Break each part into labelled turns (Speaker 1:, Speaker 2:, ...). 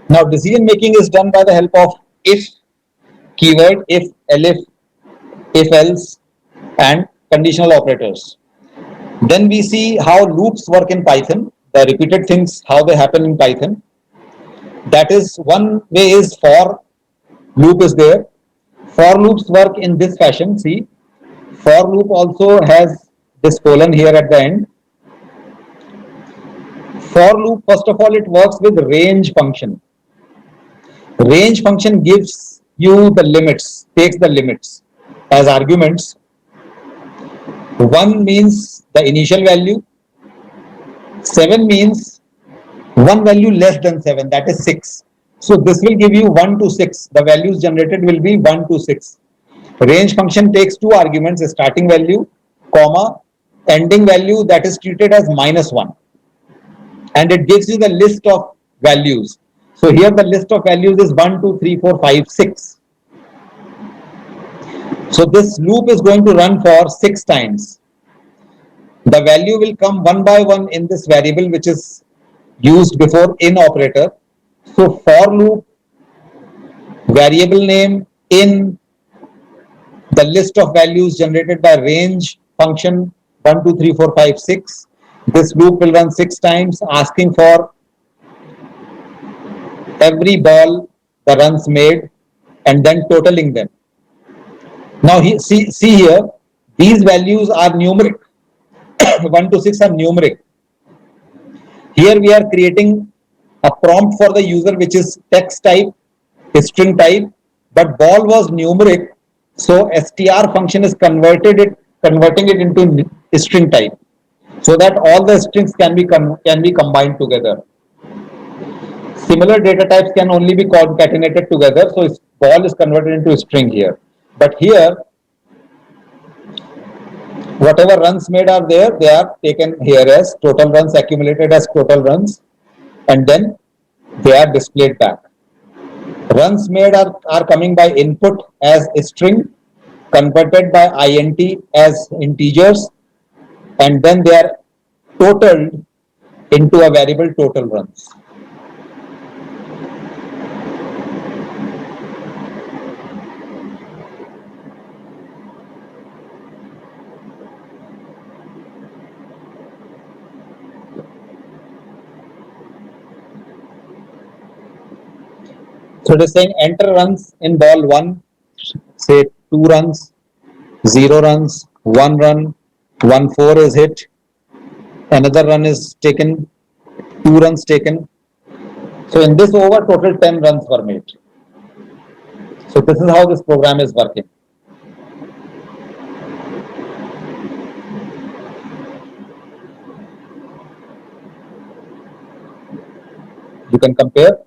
Speaker 1: Now, decision making is done by the help of if keyword, if else, and conditional operators. Then we see how loops work in Python, the repeated things, how they happen in Python. That is, one way is for loop is there. For loops work in this fashion. See, for loop also has this colon here at the end. For loop, first of all, it works with range function. Range function gives you the limits, takes the limits as arguments. One means the initial value, 7 means one value less than 7, that is 6. So this will give you 1 to 6. The values generated will be 1 to 6. Range function takes two arguments, a starting value, comma, ending value, that is treated as -1. And it gives you the list of values. So here the list of values is 1, 2, 3, 4, 5, 6. So this loop is going to run for 6 times. The value will come one by one in this variable which is used before in operator. So for loop, variable name, in, the list of values generated by range function 1, 2, 3, 4, 5, 6. This loop will run 6 times, asking for every ball the runs made and then totaling them. Now see here, these values are numeric. 1 to 6 are numeric. Here we are creating a prompt for the user which is text type, string type, but ball was numeric, so str function is converting it into string type, so that all the strings can be combined together. Similar data types can only be concatenated together, so ball is converted into a string here. But here, whatever runs made are there, they are taken here as total runs, accumulated as total runs, and then they are displayed back. Runs made are coming by input as a string, converted by int as integers, and then they are totaled into a variable total runs. So it is saying enter runs in ball 1, say 2 runs, 0 runs, 1 run, 1 4 is hit, another run is taken, 2 runs taken. So in this over, total 10 runs were made. So this is how this program is working. You can compare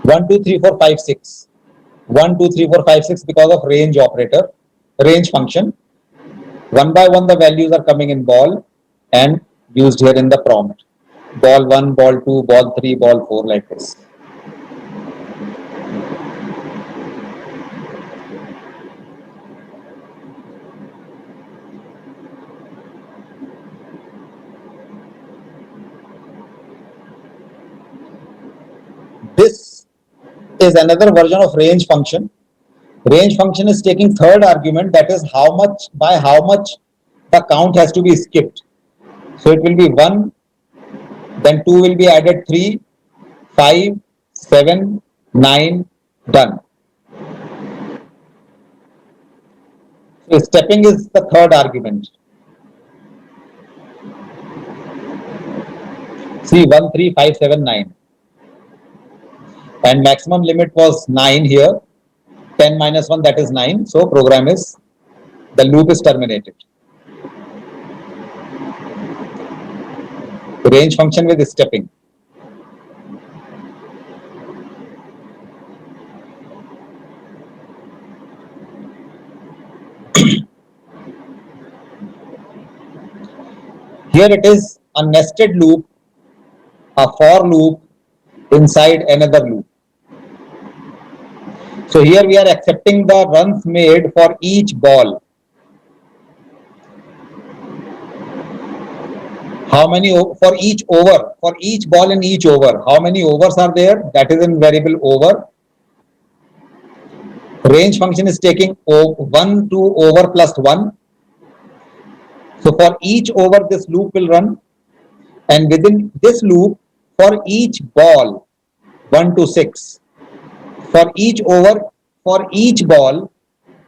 Speaker 1: 1, 2, 3, 4, 5, 6. 1, 2, 3, 4, 5, 6 because of range operator, range function. One by one, the values are coming in ball and used here in the prompt. Ball 1, ball 2, ball 3, ball 4, like this. This is another version of range function. Range function is taking third argument, that is how much the count has to be skipped. So it will be 1, then 2 will be added, 3, 5, 7, 9, done. So stepping is the third argument. See 1, 3, 5, 7, 9. And maximum limit was 9 here. 10 minus 1, that is 9. So the loop is terminated. Range function with stepping. Here it is a nested loop, a for loop inside another loop. So here we are accepting the runs made for each ball. How many for each over, for each ball in each over? How many overs are there? That is in variable over. Range function is taking 1 to over plus 1. So for each over, this loop will run, and within this loop, for each ball, 1 to 6, for each over, for each ball,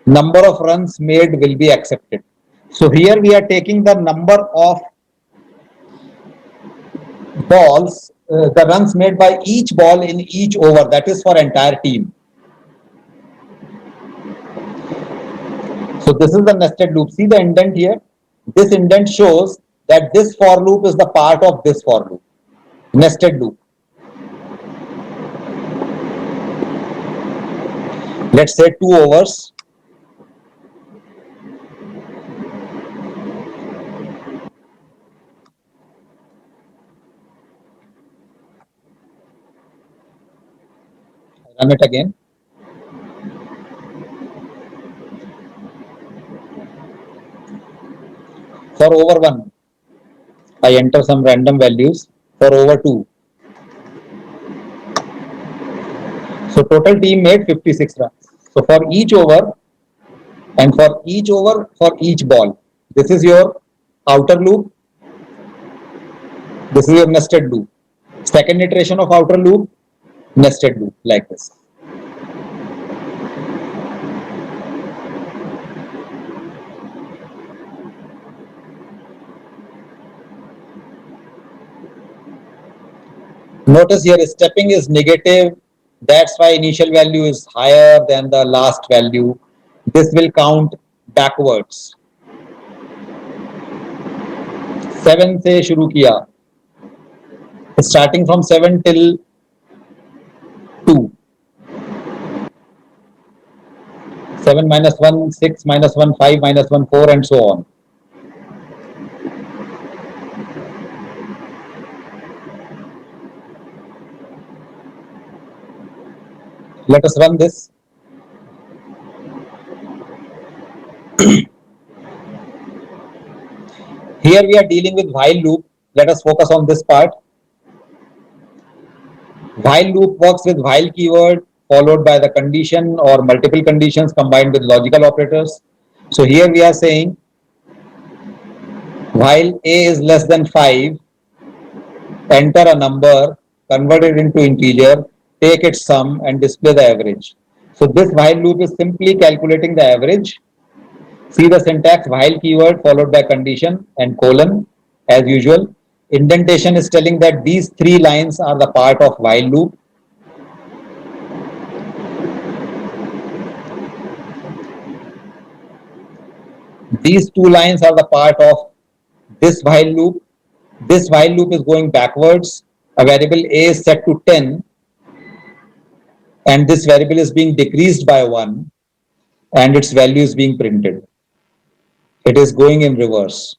Speaker 1: number of runs made will be accepted. So here we are taking the number of balls, the runs made by each ball in each over, that is for entire team. So this is the nested loop. See the indent here? This indent shows that this for loop is the part of this for loop, nested loop. Let's say 2 overs. Run it again. For over 1, I enter some random values. For over 2. So total team made 56 runs. So for each over and for each over for each ball, this is your outer loop. This is your nested loop. Second iteration of outer loop, nested loop like this. Notice here stepping is negative. That's why initial value is higher than the last value. This will count backwards. 7 से शुरू किया. Starting from 7 till 2. 7 minus 1, 6 minus 1, 5 minus 1, 4 and so on. Let us run this. Here we are dealing with while loop. Let us focus on this part. While loop works with while keyword followed by the condition or multiple conditions combined with logical operators. So here we are saying while a is less than 5, enter a number, convert it into integer, take its sum and display the average. So this while loop is simply calculating the average. See the syntax, while keyword followed by condition and colon as usual. Indentation is telling that these 3 lines are the part of while loop. These 2 lines are the part of this while loop. This while loop is going backwards. A variable a is set to 10 and this variable is being decreased by 1 and its value is being printed. It is going in reverse.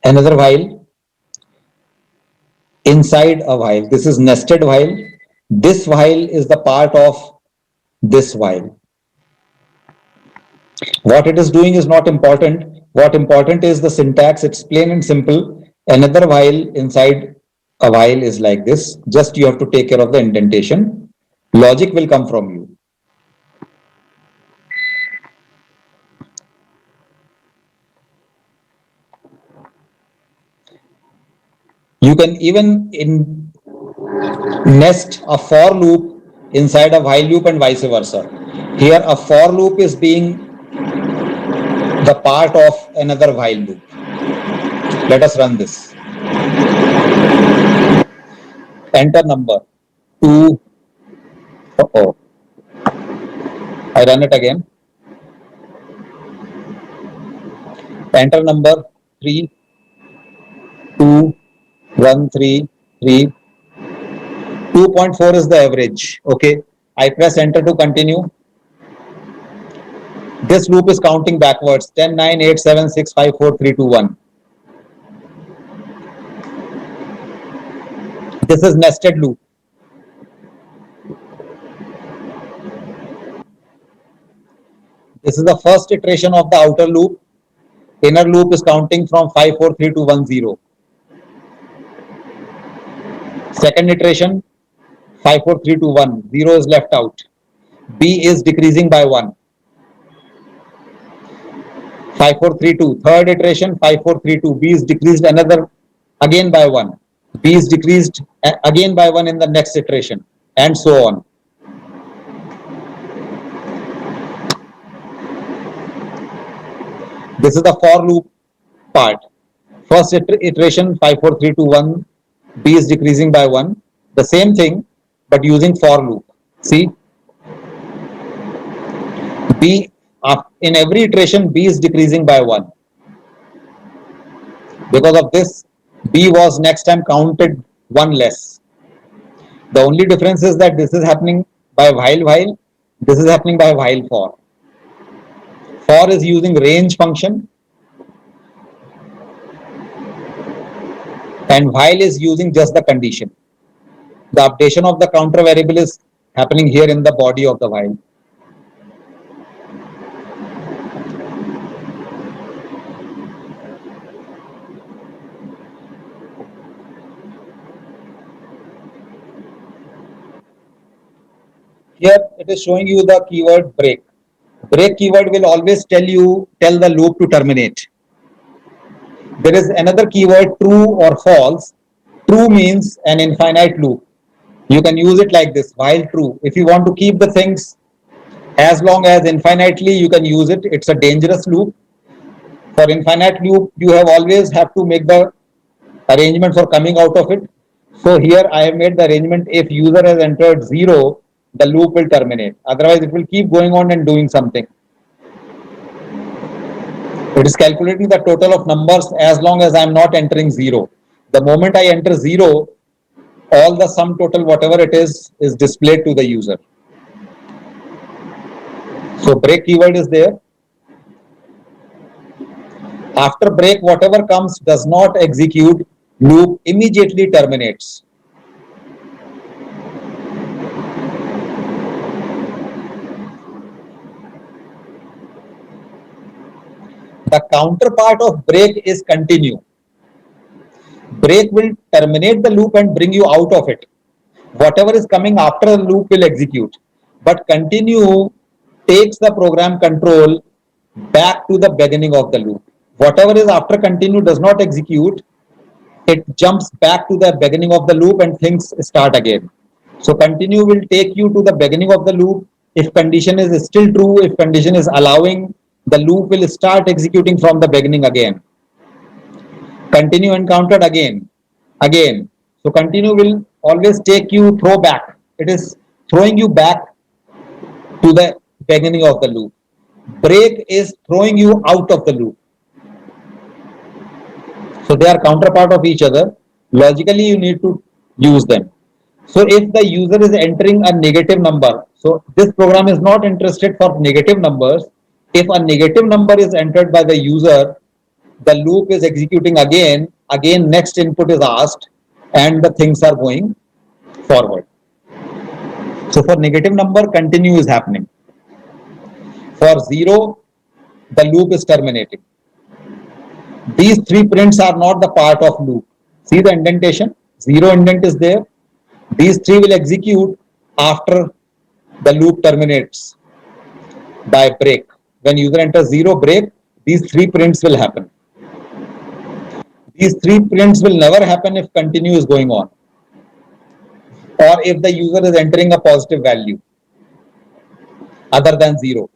Speaker 1: Another while inside a while. This is nested while. This while is the part of this while. What it is doing is not important. What important is the syntax. It's plain and simple. Another while inside a while is like this. Just you have to take care of the indentation. Logic will come from you. You can even nest a for loop inside a while loop and vice versa. Here a for loop is being the part of another while loop. Let us run this. Enter number 2. Oh, I run it again. Enter number 3, 2, 1, 3, 3. 2.4 is the average. Okay. I press enter to continue. This loop is counting backwards: 10, 9, 8, 7, 6, 5, 4, 3, 2, 1. This is nested loop. This is the first iteration of the outer loop. Inner loop is counting from 5, 4, 3, 2, 1, 0. Second iteration, 5, 4, 3, 2, 1. 0 is left out. B is decreasing by 1. 5, 4, 3, 2. Third iteration, 5, 4, 3, 2. B is decreased another again by 1. B is decreased again by 1 in the next iteration, and so on. This is the for loop part. First iteration, 5, 4, 3, 2, 1. B is decreasing by 1. The same thing, but using for loop. See, B, in every iteration, B is decreasing by 1. Because of this, B was next time counted 1 less. The only difference is that this is happening by while, this is happening by while for. For is using range function, and while is using just the condition. The updation of the counter variable is happening here in the body of the while. Here it is showing you the keyword break. Break keyword will always tell the loop to terminate. There is another keyword, true or false. True means an infinite loop. You can use it like this, while true. If you want to keep the things as long as infinitely, you can use it. It's a dangerous loop. For infinite loop, you always have to make the arrangement for coming out of it. So here I have made the arrangement: if user has entered 0, the loop will terminate. Otherwise, it will keep going on and doing something. It is calculating the total of numbers as long as I am not entering 0. The moment I enter 0, all the sum total, whatever it is displayed to the user. So break keyword is there. After break, whatever comes does not execute, loop immediately terminates. The counterpart of break is continue. Break will terminate the loop and bring you out of it. Whatever is coming after the loop will execute. But continue takes the program control back to the beginning of the loop. Whatever is after continue does not execute. It jumps back to the beginning of the loop and things start again. So continue will take you to the beginning of the loop. If condition is still true, if condition is allowing, the loop will start executing from the beginning again. Continue encountered again. So continue will always take you, throw back. It is throwing you back to the beginning of the loop. Break is throwing you out of the loop. So they are counterpart of each other. Logically, you need to use them. So if the user is entering a negative number, so this program is not interested for negative numbers. If a negative number is entered by the user, the loop is executing again. Again, next input is asked, and the things are going forward. So for negative number, continue is happening. For 0, the loop is terminating. These 3 prints are not the part of loop. See the indentation? 0 indent is there. These 3 will execute after the loop terminates by break. When user enters 0, break, these 3 prints will happen. These 3 prints will never happen if continue is going on, or if the user is entering a positive value other than 0.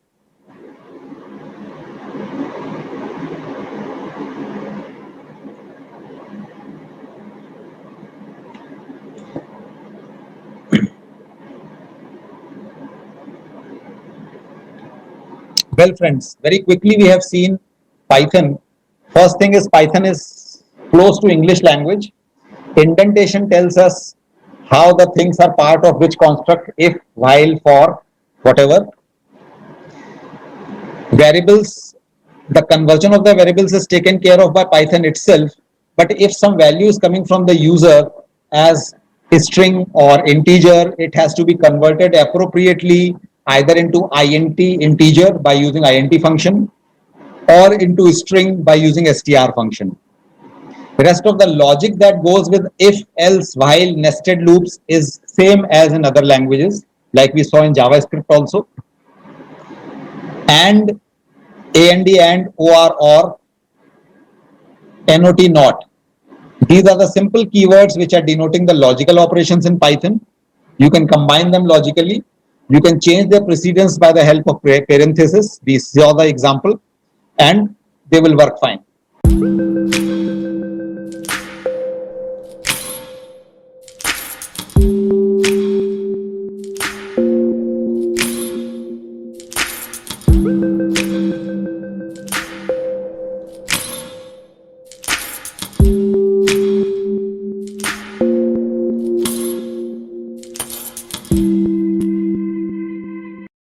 Speaker 1: Well, friends, very quickly we have seen Python. First thing is Python is close to English language. Indentation tells us how the things are part of which construct, if, while, for, whatever. variables, the conversion of the variables is taken care of by Python itself. But if some value is coming from the user as a string or integer, it has to be converted appropriately either into int integer by using int function or into string by using str function. The rest of the logic that goes with if, else, while, nested loops is same as in other languages, like we saw in JavaScript also. And, and, or, not, not. These are the simple keywords which are denoting the logical operations in Python. You can combine them logically. You can change their precedence by the help of parenthesis. We saw the example, and they will work fine.